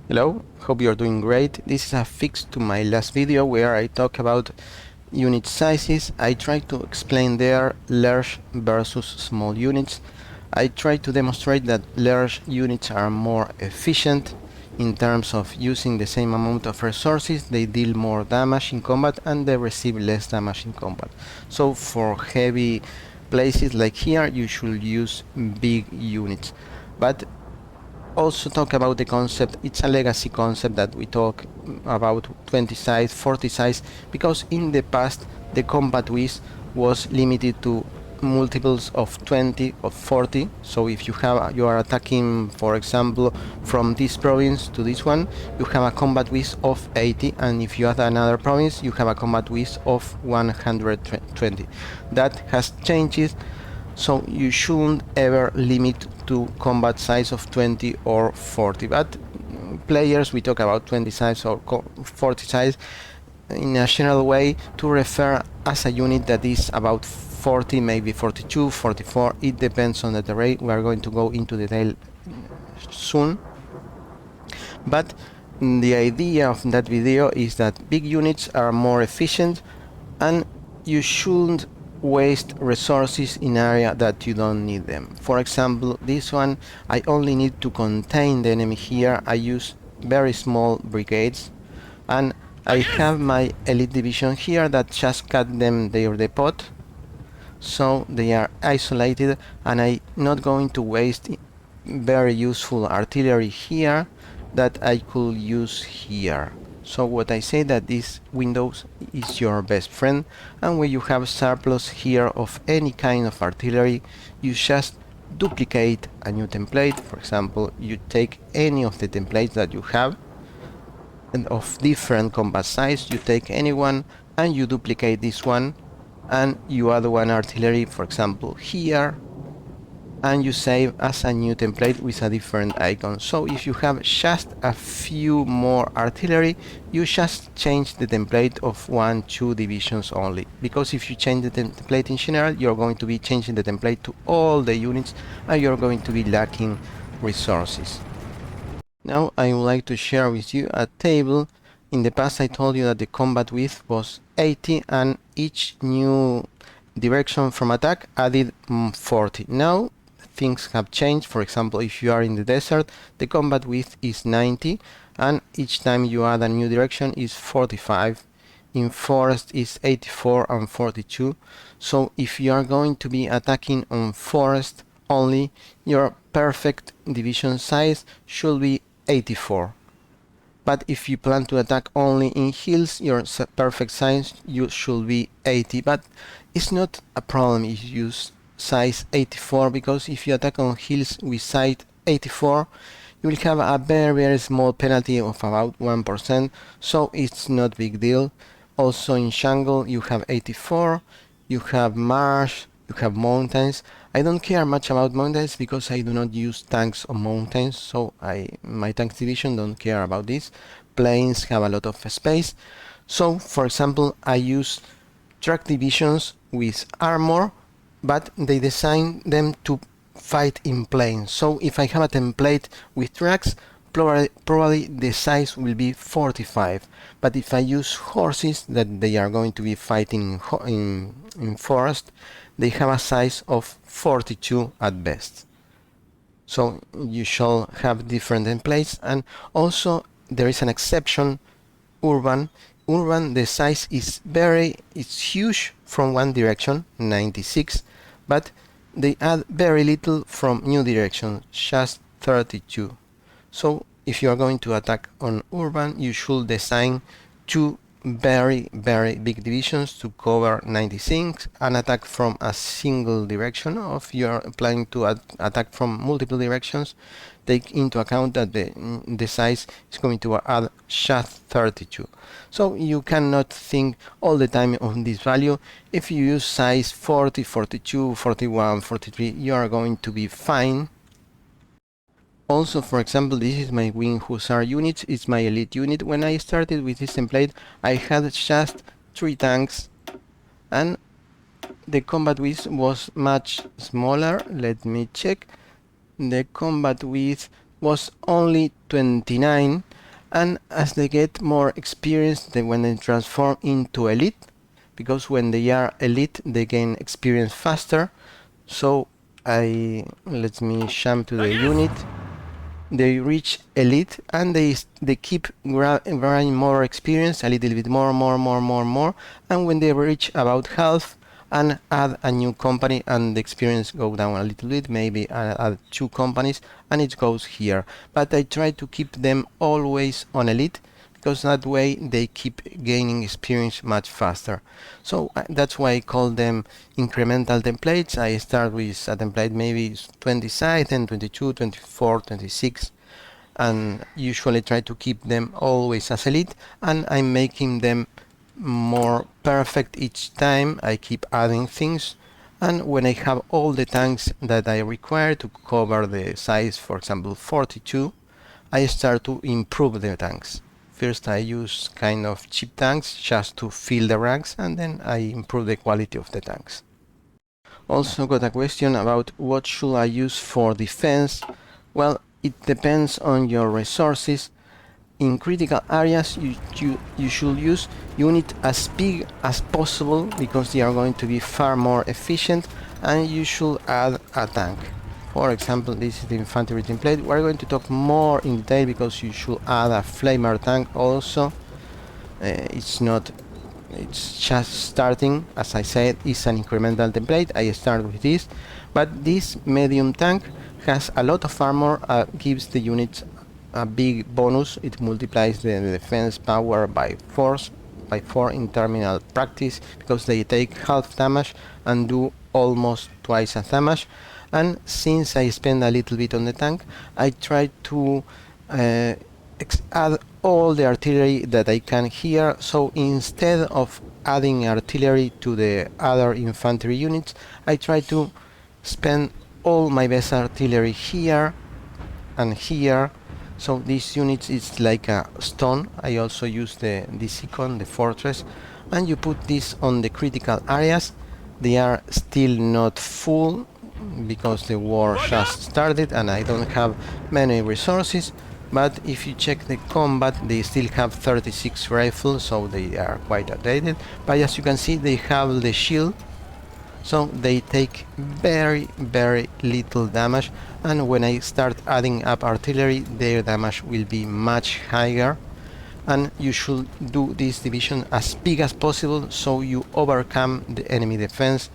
Hello, hope you're doing great. This is a fix to my last video where I talk about unit sizes. I try to explain there large versus small units. I try to demonstrate that large units are more efficient in terms of using the same amount of resources. They deal more damage in combat and they receive less damage in combat. So for heavy places like here, you should use big units. But also talk about the concept. It's a legacy concept that we talk about 20 size, 40 size, because in the past the combat width was limited to multiples of 20 or 40. So if you are attacking, for example, from this province to this one, you have a combat width of 80, and if you add another province, you have a combat width of 120. That has changed, so you shouldn't ever limit to combat size of 20 or 40, but players, we talk about 20 size or 40 size in a general way to refer as a unit that is about 40, maybe 42, 44. It depends on the terrain. We are going to go into detail soon, but the idea of that video is that big units are more efficient and you shouldn't waste resources in area that you don't need them. For example, this one, I only need to contain the enemy here. I use very small brigades, and I have my elite division here that just cut them their depot, so they are isolated, and I'm not going to waste very useful artillery here that I could use here. So what I say that this Windows is your best friend, and when you have surplus here of any kind of artillery, you just duplicate a new template. For example, you take any of the templates that you have and of different combat size, you take any one and you duplicate this one, and you add one artillery, for example here, and you save as a new template with a different icon. So if you have just a few more artillery, you just change the template of 1-2 divisions only, because if you change the template in general, you're going to be changing the template to all the units and you're going to be lacking resources. Now I would like to share with you a table. In the past I told you that the combat width was 80 and each new direction from attack added 40. Now things have changed. For example, if you are in the desert, the combat width is 90 and each time you add a new direction is 45. In forest is 84 and 42. So if you are going to be attacking on forest only, your perfect division size should be 84. But if you plan to attack only in hills, your perfect size should be 80. But it's not a problem if you use size 84, because if you attack on hills with size 84, you will have a very small penalty of about 1%, so it's not big deal. Also in jungle you have 84, you have marsh, you have mountains. I don't care much about mountains because I do not use tanks on mountains, so my tanks division don't care about this. Plains have a lot of space, so for example I use truck divisions with armor, but they design them to fight in planes. So if I have a template with trucks, probably the size will be 45. But if I use horses that they are going to be fighting in forest, they have a size of 42 at best. So you shall have different templates. And also there is an exception, urban. Urban, the size is it's huge from one direction, 96, but they add very little from new direction, just 32. So if you are going to attack on urban, you should design two very big divisions to cover 96 and attack from a single direction. Or if you are planning to attack from multiple directions, take into account that the size is going to add just 32. So you cannot think all the time on this value. If you use size 40, 42, 41, 43, you are going to be fine. Also, for example, this is my Wing Hussar unit, it's my elite unit. When I started with this template, I had just 3 tanks and the combat width was much smaller. Let me check. The combat width was only 29 And as they get more experience, when they transform into elite, because when they are elite they gain experience faster. So let me jump to the unit. They reach elite and they keep growing more experience, a little bit more, and when they reach about half and add a new company and the experience go down a little bit, maybe add 2 companies and it goes here. But I try to keep them always on elite, because that way they keep gaining experience much faster. So that's why I call them incremental templates. I start with a template maybe 20 size, then 22, 24, 26, and usually try to keep them always as elite, and I'm making them more perfect each time. I keep adding things, and when I have all the tanks that I require to cover the size, for example 42, I start to improve the tanks. First I use kind of cheap tanks just to fill the ranks, and then I improve the quality of the tanks. Also got a question about what should I use for defense. Well, it depends on your resources. In critical areas you should use units as big as possible, because they are going to be far more efficient, and you should add a tank. For example, this is the infantry template. We're going to talk more in detail because you should add a flamer tank also. It's just starting. As I said, it's an incremental template. I start with this, but this medium tank has a lot of armor, gives the units a big bonus. It multiplies the defense power by 4 in terminal practice, because they take half damage and do almost twice as damage. And since I spend a little bit on the tank, I try to add all the artillery that I can here. So instead of adding artillery to the other infantry units, I try to spend all my best artillery here and here. So this unit is like a stone. I also use this icon, the fortress, and you put this on the critical areas. They are still not full because the war just started and I don't have many resources, but if you check the combat, they still have 36 rifles, so they are quite outdated. But as you can see, they have the shield, so they take very little damage, and when I start adding up artillery, their damage will be much higher. And you should do this division as big as possible, so you overcome the enemy defense.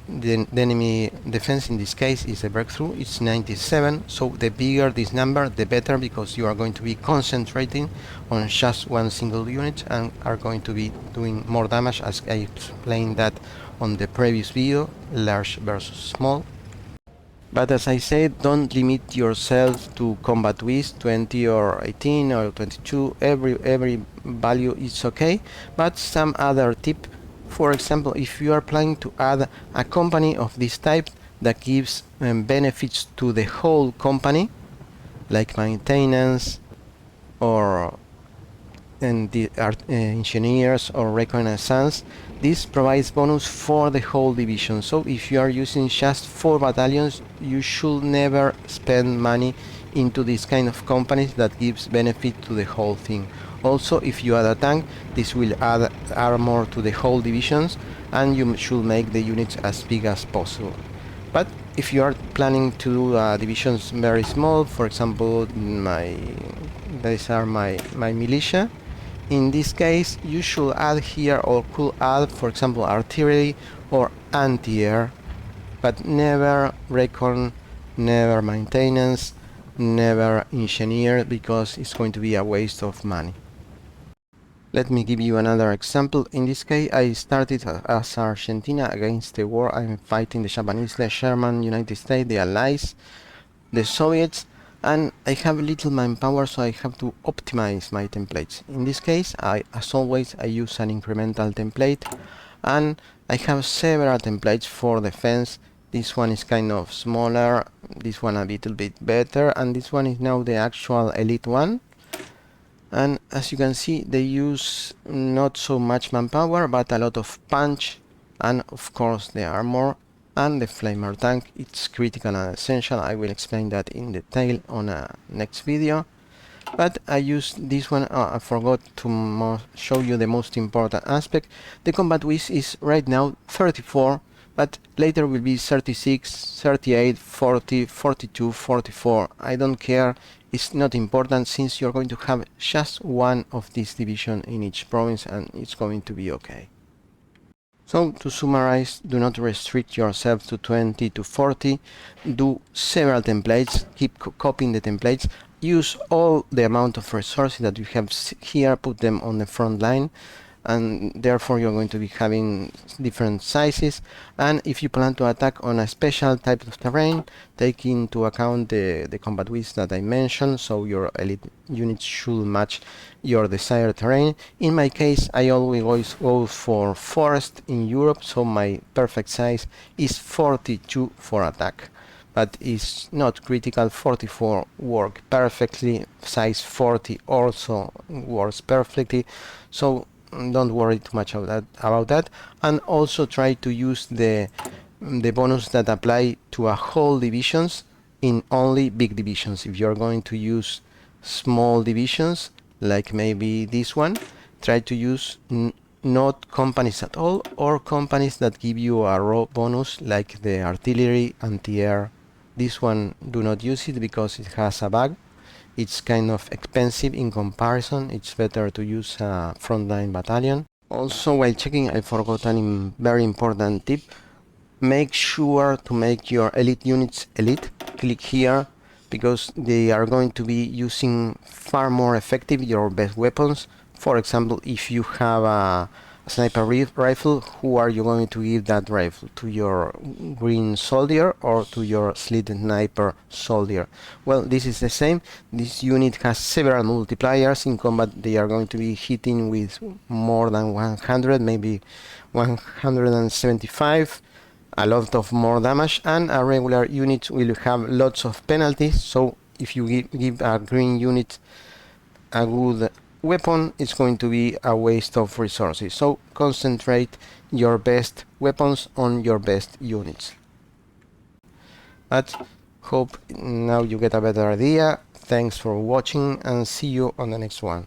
The enemy defense in this case is a breakthrough. It's 97, so the bigger this number the better, because you are going to be concentrating on just one single unit and are going to be doing more damage, as I explained that on the previous video, large versus small. But as I said, don't limit yourself to combat with 20 or 18 or 22. Every value is okay, but some other tip. For example, if you are planning to add a company of this type that gives benefits to the whole company, like maintenance or engineers or reconnaissance, this provides bonus for the whole division. So if you are using just 4 battalions, you should never spend money into this kind of companies that gives benefit to the whole thing. Also, if you add a tank, this will add armor to the whole divisions, and you should make the units as big as possible. But if you are planning to do divisions very small, for example, these are my militia. In this case, you should add here, or could add, for example, artillery or anti-air, but never recon, never maintenance, never engineer, because it's going to be a waste of money. Let me give you another example. In this case, I started as Argentina against the war. I'm fighting the Japanese, the German, United States, the Allies, the Soviets, and I have little manpower, so I have to optimize my templates. In this case, as always, I use an incremental template, and I have several templates for defense. This one is kind of smaller, this one a little bit better, and this one is now the actual elite one. And as you can see, they use not so much manpower, but a lot of punch, and of course the armor and the flamer tank. It's critical and essential. I will explain that in detail on a next video. but I used this one. I forgot to show you the most important aspect. The combat width is right now 34, but later will be 36, 38, 40, 42, 44. I don't care, it's not important, since you're going to have just one of these division in each province and it's going to be okay. So to summarize, do not restrict yourself to 20 to 40, do several templates, keep copying the templates, use all the amount of resources that you have here, put them on the front line, and therefore you're going to be having different sizes. And if you plan to attack on a special type of terrain, take into account the combat width that I mentioned, so your elite units should match your desired terrain. In my case, I always go for forest in Europe, so my perfect size is 42 for attack, but it's not critical. 44 work perfectly, size 40 also works perfectly, so don't worry too much about that. And also try to use the bonus that apply to a whole divisions in only big divisions. If you're going to use small divisions, like maybe this one, try to use not companies at all, or companies that give you a raw bonus, like the artillery, anti-air. This one, do not use it because it has a bug. It's kind of expensive in comparison. It's better to use a frontline battalion. Also, while checking, I forgot a very important tip. Make sure to make your elite units elite. Click here, because they are going to be using far more effective your best weapons. For example, if you have a sniper rifle, who are you going to give that rifle? To your green soldier or to your slit sniper soldier? Well, this is the same. This unit has several multipliers. In combat they are going to be hitting with more than 100, maybe 175, a lot of more damage, and a regular unit will have lots of penalties. So if you give a green unit a good weapon, it's going to be a waste of resources. So concentrate your best weapons on your best units. But hope now you get a better idea. Thanks for watching and see you on the next one.